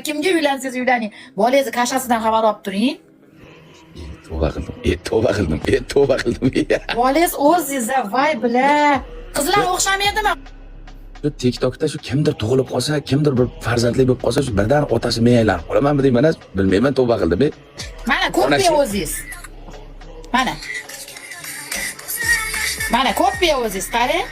Kimga uylansangiz uylaning. Bolangizni kashasidan xabar olib turing. Tavba qildim. Bolangiz o'zingizda voy bila. Qizlar o'xshamaydimi? Shu TikTokda shu kimdir tug'ilib qolsa, kimdir bir farzandli bo'lib qolsa, shu birdan otasi men aylanib qolamanmi deyman, bilmayman, tavba qildim. Mana ko'ppiya o'zingiz. Mana ko'ppiya o'zingiz, qarang.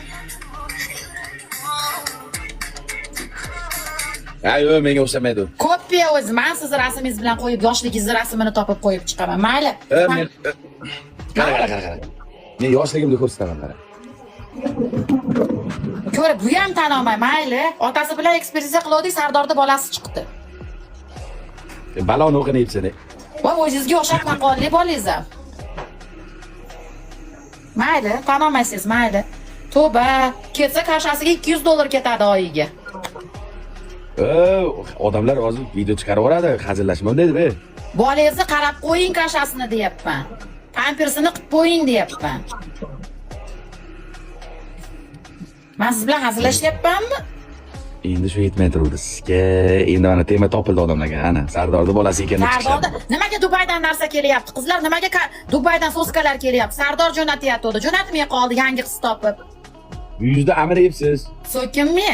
Ayo, menga o'xshamaydi. Ko'ppiya o'zi. Men siz rasmingiz bilan qo'yib, yoshligingizni rasmini topib qo'yib chiqaman. Mayli. Qara. Men yoshligimni ko'rsataman, qara. Ko'ra, bu ham tan olmay, mayli. Otasi bilan ekspertiza qildik, Sardorda bolasi chiqdi. Baloni o'qinayapsan. Voy, o'zingizga o'xshab maqolli bolangiz ham. Mayli, tan olmaysiz, mayli. To'ba, ketsa kashasiga $200 ketadi oyiga. Odamlar hozir video chiqarib yuboradi, hazillashma deydi. Bolangizni qarab qo'ying kashasini deyapman. Pampersini qilib qo'ying deyapman. Men siz bilan hazillashyapmanmi? Endi shu yetmay turibdi sizga. Endi mana tema topildi odamlarga. Ana, Sardorda bolasi ekanini Sardorda nimaga Dubaydan narsa kelyapti? Qizlar nimaga Dubaydan soskalar kelyapti? Sardor jo'natyapti. Jo'natmay qoldi yangi qiz topib. Bu yuzda amirayapsiz. So'kinmi?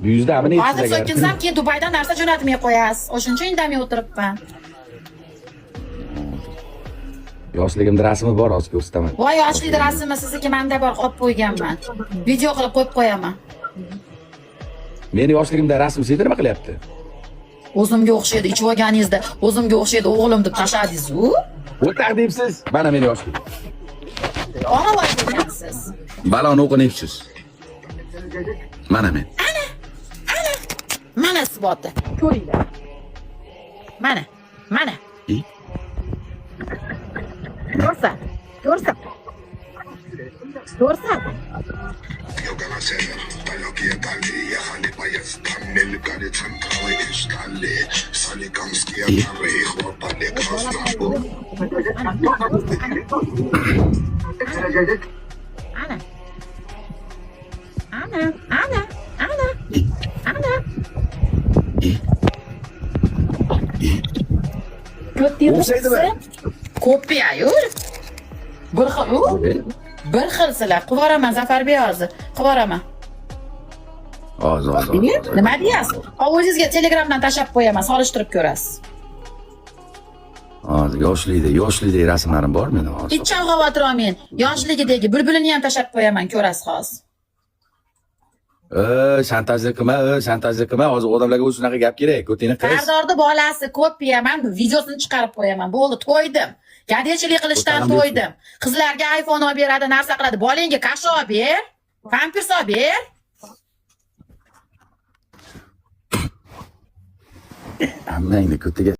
Bu yuzda amirayapsiz. Hozir so'kinsam, keyin Dubaydan narsa jo'natmay qo'yasiz. O'shuncha indamay o'tiribman. Yoshligimda rasmi bor, hozir ko'rsataman. Voy, yoshlikda rasmi sizniki menda bor, olib qo'yganman. Video qilib qo'yib qo'yaman. Meni yoshligimda rasm siz nima qilyapti? O'zimga o'xshaydi, ichib olganingizda o'zimga o'xshaydi o'g'lim deb tashladingiz-ku. O'taq deysiz. Mana meni yoshligim. Ona voy deyapsiz. Baloni o'qinayapsiz. Mana men. Ana. Mana isboti. Ko'ringlar. Mana. Ko'rsa. Ko'ppiya yur. Bir xilsizlar. Qivoraman Zafarбек hozir. Qivoraman. Hozir. Nima deyasiz? O'zingizga Telegramdan tashab qo'yaman, solishtirib ko'rasiz. Hozir yoshlikda rasmlarim bor meni hozir. Hech xavotir olmang. Yoshligidagi bulbulini ham tashab qo'yaman, ko'rasiz hozir. Shantaja qilma. Hozir odamlarga o'z shunaqa gap kerak. Ko'tingni qiz. Sardorda bolasi ko'ppiya, men videosini chiqarib qo'yaman. Bo'ldi, to'ydim. Gadechilik qilishdan to'ydim. Qizlarga iPhone olib beradi, narsa qiladi. Bolangga kash olib ber, pampers olib ber. Hammangni ko'tiga